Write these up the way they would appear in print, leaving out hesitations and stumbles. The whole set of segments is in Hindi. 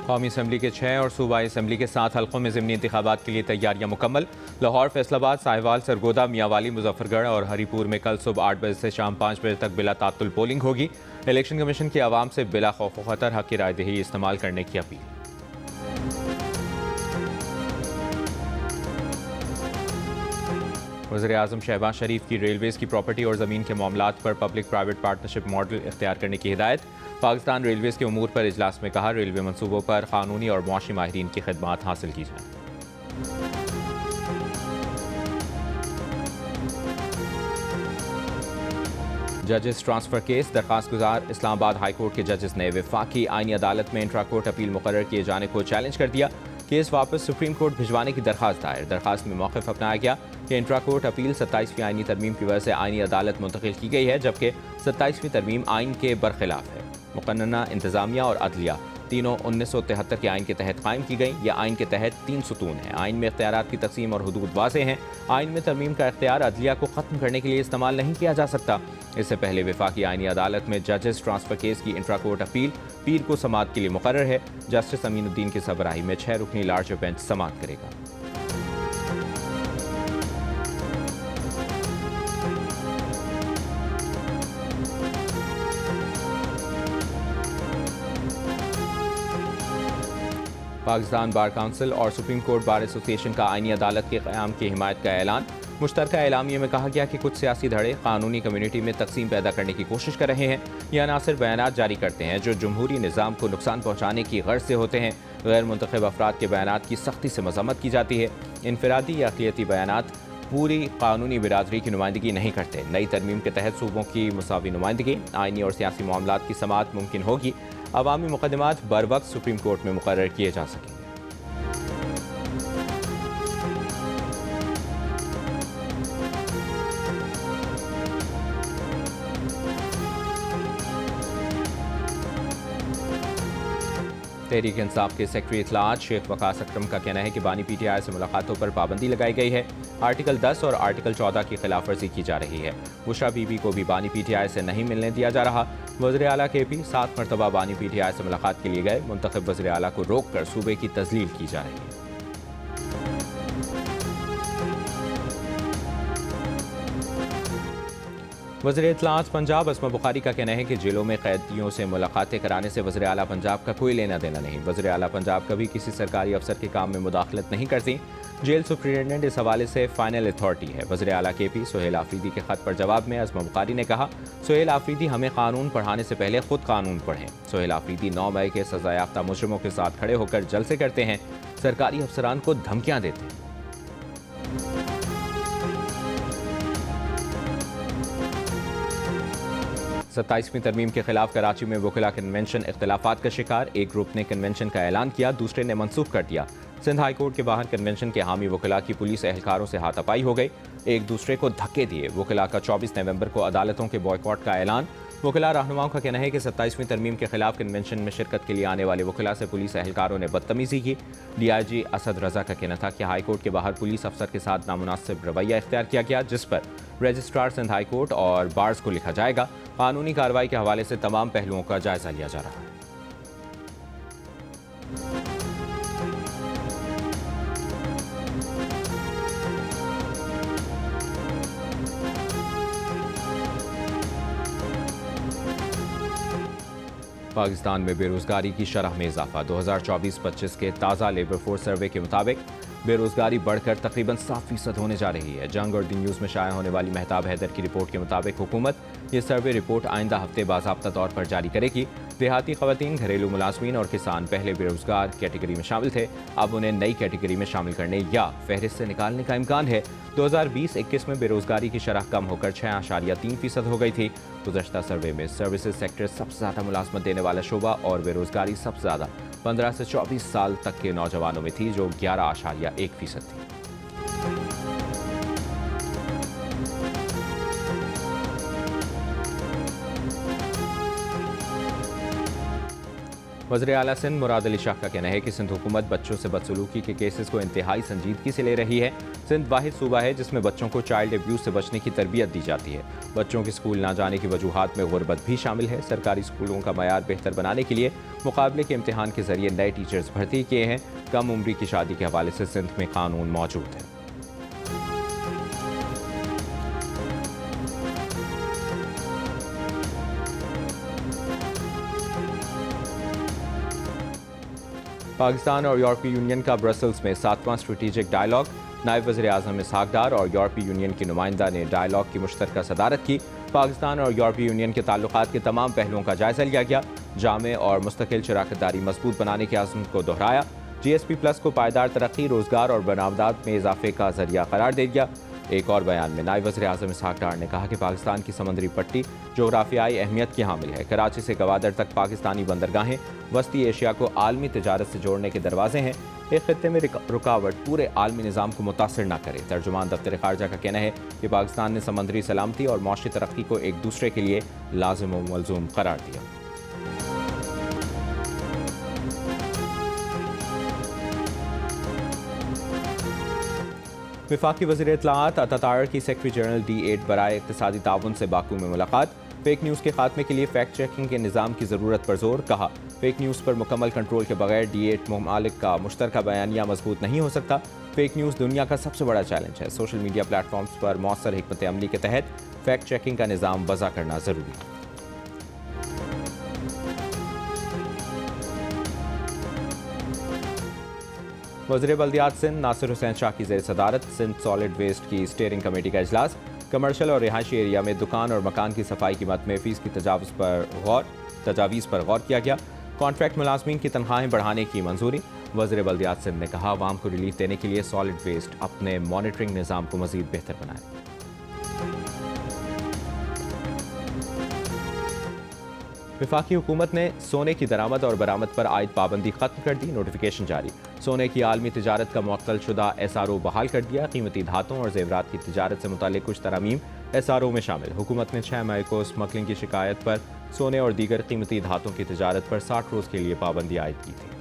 कौमी असम्बली के 6 और सूबाई असम्बली के 7 हल्कों में ज़िमनी इंतखाबात के लिए तैयारियां मुकम्मल। लाहौर, फैसलाबाद, साहिवाल, सरगोदा, मियांवाली, मुजफ्फरगढ़ और हरीपुर में कल सुबह 8 बजे से शाम 5 बजे तक बिला तात्तुल पोलिंग होगी। इलेक्शन कमीशन की आवाम से बिला खौफ खतर हक़ की रायदही इस्तेमाल करने की अपील। वज़ीर-ए-आज़म शहबाज शरीफ की रेलवेज़ की प्रॉपर्टी और ज़मीन के मामलात पर पब्लिक प्राइवेट पार्टनरशिप मॉडल इख्तियार करने की हिदायत। पाकिस्तान रेलवेज़ के उमूर पर इजलास में कहा, रेलवे मनसूबों पर कानूनी और मुआशी माहिरीन की खिदमात हासिल की जाए। जजेस ट्रांसफर केस, दरखास्त गुजार इस्लामाबाद हाई कोर्ट के जजेस ने वफाकी आईनी अदालत में इंट्रा कोर्ट अपील मुकर्रर किए जाने को चैलेंज कर दिया। केस वापस सुप्रीम कोर्ट भिजवाने की दरखास्त दायर। दरखास्त में मौक़िफ़ अपनाया गया कि इंट्रा कोर्ट अपील 27वीं आईनी तरमीम की वजह से आईनी अदालत मुंतकिल की गई है, जबकि 27वीं तरमीम आइन के बरखिलाफ है। मुक़न्नना इंतज़ामिया और अदलिया तीनों 1973 के आइन के तहत कायम की गई। यह आइन के तहत 3 सुतून हैं। आइन में इख्तियारात की तकसीम और हुदूद वाज़ेह हैं। आइन में तरमीम का इख्तियार अदलिया को ख़त्म करने के लिए इस्तेमाल नहीं किया जा सकता। इससे पहले वफाकी आईनी अदालत में जजेस ट्रांसफर केस की इंट्रा कोर्ट अपील पीर को समाअत के लिए मुकर्रर है। जस्टिस अमीनुद्दीन की सरबराही में 6 रुकनी लार्जर बेंच समाअत करेगा। पाकिस्तान बार काउंसिल और सुप्रीम कोर्ट बार एसोसिएशन का आईनी अदालत के क़याम की हिमायत का ऐलान। मुश्तरका एलामिये में कहा गया कि कुछ सियासी धड़े कानूनी कम्यूनिटी में तकसीम पैदा करने की कोशिश कर रहे हैं। यह अनासिर बयानात जारी करते हैं जो जमहूरी निज़ाम को नुकसान पहुँचाने की गर्ज से होते हैं। गैर मुंतखब अफराद के बयानात की सख्ती से मज़म्मत की जाती है। इनफरादी या अक़लियती बयानात पूरी कानूनी बिरादरी की नुमाइंदगी नहीं करते। नई तरमीम के तहत सूबों की मुसावी नुमाइंदगी, आइनी और सियासी मामलात की समाअत मुमकिन होगी। अवामी मुकदमात बर वक्त सुप्रीम कोर्ट में मुकर्रर किए जा सकेंगे। तहरीक इंसाफ के सेक्रेटरी इत्तलाआत शेख वकास अकरम का कहना है कि बानी PTI से मुलाकातों पर पाबंदी लगाई गई है। आर्टिकल 10 और आर्टिकल 14 की खिलाफ वर्जी की जा रही है। बुशरा बीबी को भी बानी PTI से नहीं मिलने दिया जा रहा। वज़ीर आला KP 7 मरतबा बानी PTI से मुलाकात के लिए गए। मुंतखब वज़ीर आला को रोक कर सूबे की तजलील की जा रही है। वज़ीर इत्तलाआत पंजाब असमा बुखारी का कहना है कि जेलों में कैदियों से मुलाकातें कराने से वज़ीर आला पंजाब का कोई लेना देना नहीं। वज़ीर आला पंजाब कभी किसी सरकारी अफसर के काम में मुदाखलत नहीं करती। जेल सुप्रिटेंडेंट इस हवाले से फाइनल अथॉरिटी है। वज़ीर आला KP सुहेल आफरीदी के खत पर जवाब में असमा बुखारी ने कहा, सुहेल आफरीदी हमें कानून पढ़ाने से पहले खुद कानून पढ़ें। सुहेल आफरीदी 9 मई के सजा याफ्ता मुजरिमों के साथ खड़े होकर जलसे करते हैं, सरकारी अफसरान को धमकियां देते हैं। 27वीं तरमीम के खिलाफ कराची में वकीला कन्वेंशन इख्तिलाफात का शिकार। एक ग्रुप ने कन्वेंशन का ऐलान किया, दूसरे ने मनसूख कर दिया। सिंध हाई कोर्ट के बाहर कन्वेंशन के हामी वकीला की पुलिस एहलकारों से हाथापाई हो गई, एक दूसरे को धक्के दिए। वकीला का 24 नवंबर को अदालतों के बॉयकॉट का ऐलान। वकीला रहनुमाओं का कहना है कि 27वीं तरमीम के खिलाफ कन्वेंशन में शिरकत के लिए आने वाले वकीला से पुलिस एहलकारों ने बदतमीजी की। DIG असद रजा का कहना था कि हाई कोर्ट के बाहर पुलिस अफसर के साथ नामुनासिब रवैया इख्तियार किया गया, जिस पर रजिस्ट्रार सिंध हाई कोर्ट और बार्स को लिखा जाएगा। कानूनी कार्रवाई के हवाले से तमाम पहलुओं का जायजा लिया जा रहा है। पाकिस्तान में बेरोजगारी की शरह में इजाफा। 2024-25 के ताज़ा लेबर फोर्स सर्वे के मुताबिक बेरोजगारी बढ़कर तकरीबन 7% होने जा रही है। जंग और दी न्यूज़ में शाया होने वाली मेहताब हैदर की रिपोर्ट के मुताबिक हुकूमत ये सर्वे रिपोर्ट आइंदा हफ्ते बाज़ाब्ता तौर पर जारी करेगी। देहाती ख़वातीन, घरेलू मुलाजमीन और किसान पहले बेरोजगार कैटेगरी में शामिल थे, अब उन्हें नई कैटेगरी में शामिल करने या फहरिस्त से निकालने का इम्कान है। 2020-21 में बेरोजगारी की शरह कम होकर 6.3% हो गई थी। गुज़श्ता सर्वे में सर्विसेज सेक्टर सबसे ज़्यादा मुलाजमत देने वाला शोबा और बेरोजगारी सबसे ज़्यादा 15 से 24 साल तक के नौजवानों में थी, जो 11.1% थी। वज़ीर आला सिंध मुराद अली शाह का कहना है कि सिंध हुकूमत बच्चों से बदसलूकी के केसेस को इंतहाई संजीदगी से ले रही है। सिंध वाहिद सूबा है जिसमें बच्चों को चाइल्ड एब्यूज़ से बचने की तरबियत दी जाती है। बच्चों के स्कूल ना जाने की वजूहात में गुर्बत भी शामिल है। सरकारी स्कूलों का मयार बेहतर बनाने के लिए मुकाबले के इम्तहान के जरिए नए टीचर्स भर्ती किए हैं। कम उम्री की शादी के हवाले से सिंध में कानून मौजूद है। पाकिस्तान और यूरोपीय यूनियन का ब्रसल्स में 7वां स्ट्रेटेजिक डायलॉग। नायब वज़ीर आज़म इसहाक डार और यूरोपीय यूनियन की नुमाइंदा ने डायलॉग की मुश्तरका सदारत की। पाकिस्तान और यूरोपीय यूनियन के ताल्लुकात के तमाम पहलुओं का जायजा लिया गया। जामे और मुस्तकिल शराकतदारी मजबूत बनाने के आज़म को दोहराया। GSP प्लस को पायदार तरक्की, रोजगार और बरामदात में इजाफे का जरिया करार दे दिया। एक और बयान में नायब वज़ीर आज़म इसहाक डार ने कहा कि पाकिस्तान की समंदरी पट्टी जोग्राफियाई अहमियत की हामिल है। कराची से गवादर तक पाकिस्तानी बंदरगाहें वस्ती एशिया को आलमी तजारत से जोड़ने के दरवाजे हैं। एक खत्ते में रुकावट पूरे आलमी निज़ाम को मुतासर न करे। तर्जुमान दफ्तर खारजा का कहना है कि पाकिस्तान ने समंदरी सलामती और मौशी तरक्की को एक दूसरे के लिए लाजिम व मलजूम करार दिया। वफाकी वज़ीर इत्तलाआत अतातार की सेक्रेटरी जनरल D8 बराए इक़्तिसादी ताउन से बाकू में मुलाकात। फेक न्यूज़ के खात्मे के लिए फैक्ट चेकिंग के निज़ाम की ज़रूरत पर जोर। कहा, फेक न्यूज़ पर मुकम्मल कंट्रोल के बगैर D8 ममालिक का मुश्तरका बयानिया मजबूत नहीं हो सकता। फेक न्यूज़ दुनिया का सबसे बड़ा चैलेंज है। सोशल मीडिया प्लेटफॉर्म्स पर मौसर हिकमत अमली के तहत फैक्ट चेकिंग का निज़ाम वज़ा करना ज़रूरी है। वज़ीर बल्दियात सिंध नासिर हुसैन शाह की ज़ेर सदारत सिंध सॉलिड वेस्ट की स्टीयरिंग कमेटी का इजलास। कमर्शल और रिहायशी एरिया में दुकान और मकान की सफाई की मद में फ़ीस की तजावीज़ पर गौर किया गया। कॉन्ट्रैक्ट मुलाजमीन की तनख्वाहें बढ़ाने की मंजूरी। वज़ीर बल्दियात सिंध ने कहा, आवाम को रिलीफ देने के लिए सॉलिड वेस्ट अपने मॉनिटरिंग निज़ाम को मज़ीद बेहतर बनाए। वफाकी हुकूमत ने सोने की दरामद और बरामद पर आयद पाबंदी खत्म कर दी। नोटिफिकेशन जारी। सोने की आलमी तिजारत का मुअत्तल शुदा SRO बहाल कर दिया। कीमती धातों और जेवरात की तिजारत से मुतालिक कुछ तरामीम SRO में शामिल। हुकूमत ने 6 मई को स्मगलिंग की शिकायत पर सोने और दीगर कीमती धातों की तिजारत पर 60 रोज़ के लिए पाबंदी आयद की थी।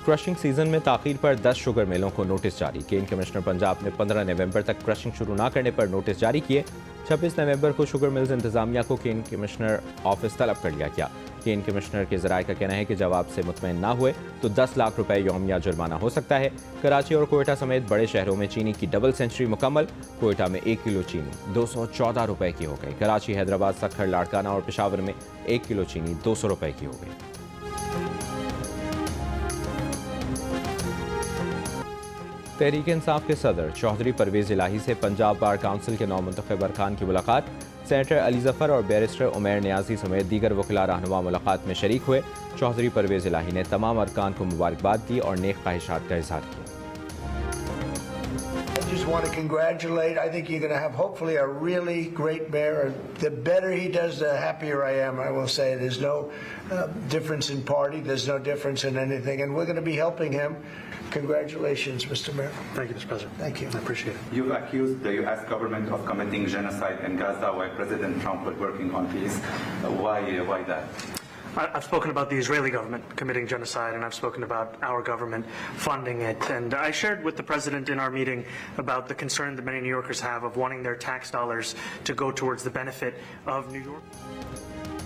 क्रशिंग सीजन में ताखीर पर 10 शुगर मिलों को नोटिस जारी। केन कमिश्नर पंजाब ने 15 नवंबर तक क्रशिंग शुरू न करने पर नोटिस जारी किए। 26 नवंबर को शुगर मिल्स इंतजामिया को केन कमिश्नर ऑफिस तलब कर लिया गया। केन कमिश्नर के ज़राए का कहना है कि जवाब से मुतमईन ना हुए तो 10 लाख रुपए यौमिया जुर्माना हो सकता है। कराची और कोयटा समेत बड़े शहरों में चीनी की डबल सेंचुरी मुकम्मल। कोयटा में 1 किलो चीनी 214 रुपए की हो गई। कराची, हैदराबाद, सखर, लाड़काना और पेशावर में 1 किलो चीनी 200 रुपए की हो गई। तहरीक इंसाफ के सदर चौधरी परवेज़ इलाही से पंजाब बार काउंसिल के नौमुंतखब अरकान की मुलाकात। सेनेटर अली जफ़र और बैरिस्टर उमैर नियाजी समेत दीगर वकीला रहनुमा मुलाकात में शरीक हुए। चौधरी परवेज़ इलाही ने तमाम अरकान को मुबारकबाद दी और नेक ख्वाहिशात का इज़हार किया। Just want to congratulate. I think you're going to have hopefully a really great mayor. The better he does, the happier I am. I will say there's no difference in party. There's no difference in anything, and we're going to be helping him. Congratulations, Mr. Mayor. Thank you, Mr. President. Thank you. I appreciate it. You've accused the U.S. government of committing genocide in Gaza while President Trump was working on peace. Why that? I've spoken about the Israeli government committing genocide, and I've spoken about our government funding it. And I shared with the President in our meeting about the concern that many New Yorkers have of wanting their tax dollars to go towards the benefit of New York.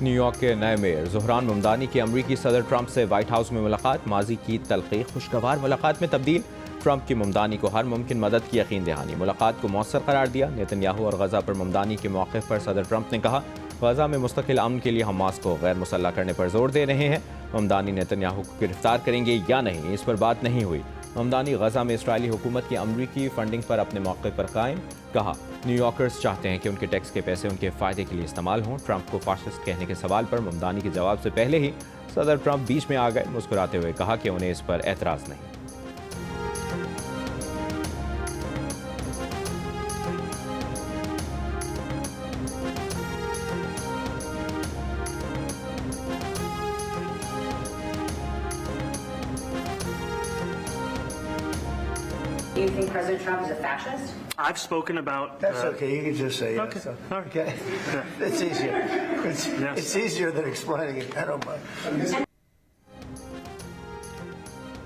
New York के नए मेयर ज़ुहरान ममदानी की अमरीकी सदर ट्रंप से व्हाइट हाउस में मुलाकात। माजी की तलखी खुशगवार मुलाकात में तब्दील। ट्रंप की ममदानी को हर मुमकिन मदद की यकीन दहानी। मुलाकात को मौसर करार दिया। नेतन्याहू और गजा पर ममदानी के मौके पर सदर ट्रंप ने कहा, गजा में मुस्तकिल अमन के लिए हमास को गैर मुसल्लह करने पर जोर दे रहे हैं। ममदानी नेतन्याहू को गिरफ्तार करेंगे या नहीं, इस पर बात नहीं हुई। ममदानी गजा में इसराइली हुकूमत की अमरीकी फंडिंग पर अपने मौके पर कायम। कहा, न्यूयॉर्कर्स चाहते हैं कि उनके टैक्स के पैसे उनके फ़ायदे के लिए इस्तेमाल हों। ट्रंप को फाशिस्ट कहने के सवाल पर ममदानी के जवाब से पहले ही सदर ट्रंप बीच में आ गए। मुस्कुराते हुए कहा कि उन्हें इस पर एतराज़ नहीं। Do you think President Trump is a fascist? I've spoken about... That's okay. You can just say Okay. yes. All right. Okay. It's easier. Yes. It's easier than explaining it. I don't mind.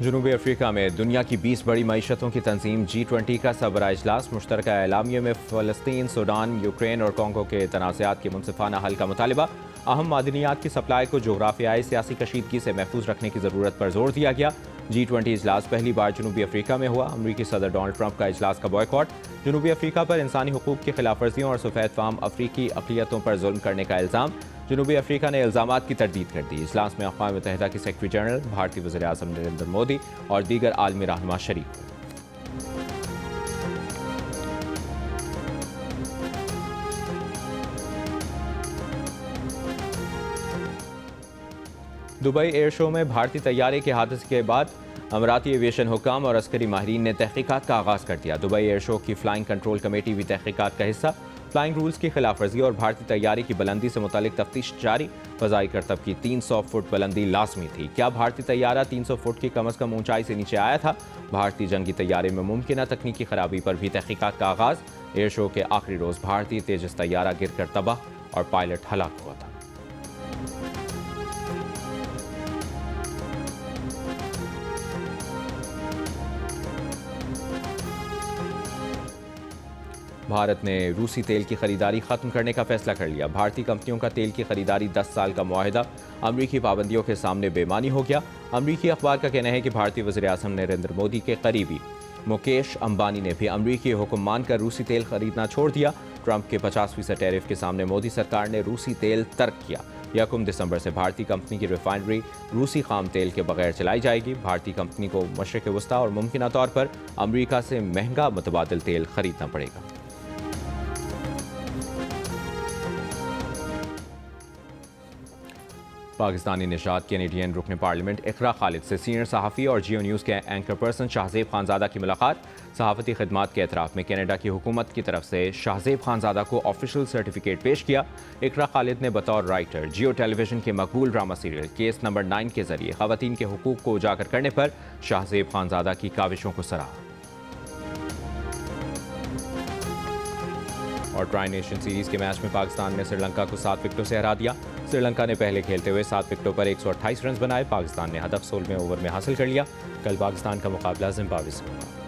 जनूबी अफ्रीका में दुनिया की 20 बड़ी मईशतों की तंजीम G20 का सबरा इजलास मुश्तरका एलामिया में फ़लस्तीन, सूडान, यूक्रेन और कॉन्गो के तनाज़ात के मुनसिफाना हल का मुतालबा। अहम मादनियात की सप्लाई को जोग्राफियाई सियासी कशीदगी से महफूज रखने की ज़रूरत पर जोर दिया गया। G20 इजलास पहली बार जनूबी अफ्रीका में हुआ। अमरीकी सदर डोनाल्ड ट्रंप का इजलास का बॉयकॉट। जनूबी अफ्रीका पर इंसानी हुकूक की खिलाफ वर्जियों और सफ़ेद फाम अफ्रीकी अक़लियतों पर जुल्म करने का इल्ज़ाम। जनूबी अफ्रीका ने इल्ज़ामात की तरदीद कर दी। इजलास में अक़वाम मुत्तहिदा के सेक्रेटरी जनरल, भारतीय वज़ीर आज़म नरेंद्र मोदी और दीगर आलमी रहनुमा शरीक हुए। दुबई एयर शो में भारतीय तैयारे के हादसे के बाद अमराती एविएशन हुकाम और अस्करी माहिरीन ने तहकीकात का आगाज़ कर दिया। दुबई एयर शो की फ्लाइंग कंट्रोल कमेटी भी तहकीकात का हिस्सा। फ्लाइंग रूल्स की खिलाफ वर्जी और भारतीय तैयारी की बुलंदी से मुतालिक तफ्तीश जारी। फ़ज़ाई करतब की 300 फुट बुलंदी लाजमी थी। क्या भारतीय तैयारा 300 फुट की कम अज़ कम ऊंचाई से नीचे आया था? भारतीय जंगी तैयारे में मुमकिन तकनीकी खराबी पर भी तहकीकात का आगाज़। एयर शो के आखिरी रोज़ भारतीय तेजस तैयारा गिर कर तबाह और पायलट हलाक हुआ था। भारत ने रूसी तेल की खरीदारी खत्म करने का फैसला कर लिया। भारतीय कंपनियों का तेल की खरीदारी 10 साल का मुआहिदा अमरीकी पाबंदियों के सामने बेमानी हो गया। अमरीकी अखबार का कहना है कि भारतीय वज़ीर आज़म नरेंद्र मोदी के करीबी मुकेश अंबानी ने भी अमरीकी हुक्म मानकर रूसी तेल खरीदना छोड़ दिया। ट्रंप के 50% टैरिफ के सामने मोदी सरकार ने रूसी तेल तर्क किया। 1 दिसंबर से भारतीय कंपनी की रिफाइनरी रूसी खाम तेल के बगैर चलाई जाएगी। भारतीय कंपनी को मशरिक़ वस्ता और मुमकिन तौर पर अमरीका से महंगा मुतबादिल तेल खरीदना पड़ेगा। पाकिस्तानी निशात कैनेडियन रुकन पार्लियामेंट इकरा खालिद से सीनियर सहाफ़ी और जियो न्यूज़ के एंकर पर्सन शाहजेब खानज़ादा की मुलाकात। सहाफ़ती खिदमात के एतराफ़ में कनाडा की हुकूमत की तरफ से शाहजेब खानज़ादा को ऑफिशियल सर्टिफिकेट पेश किया। इकरा खालिद ने बतौर राइटर जियो टेलीविज़न के मकबूल ड्रामा सीरियल केस नंबर 9 के जरिए ख़वातीन के हुकूक को उजागर करने पर शाहजेब खानज़ादा की काविशों को सराहा। और ट्राई नेशन सीरीज़ के मैच में पाकिस्तान ने श्रीलंका को 7 विकेटों से हरा दिया। श्रीलंका ने पहले खेलते हुए 7 विकेटों पर 128 रन बनाए। पाकिस्तान ने हदफ 16वें ओवर में हासिल कर लिया। कल पाकिस्तान का मुकाबला जिम्बाब्वे से होगा।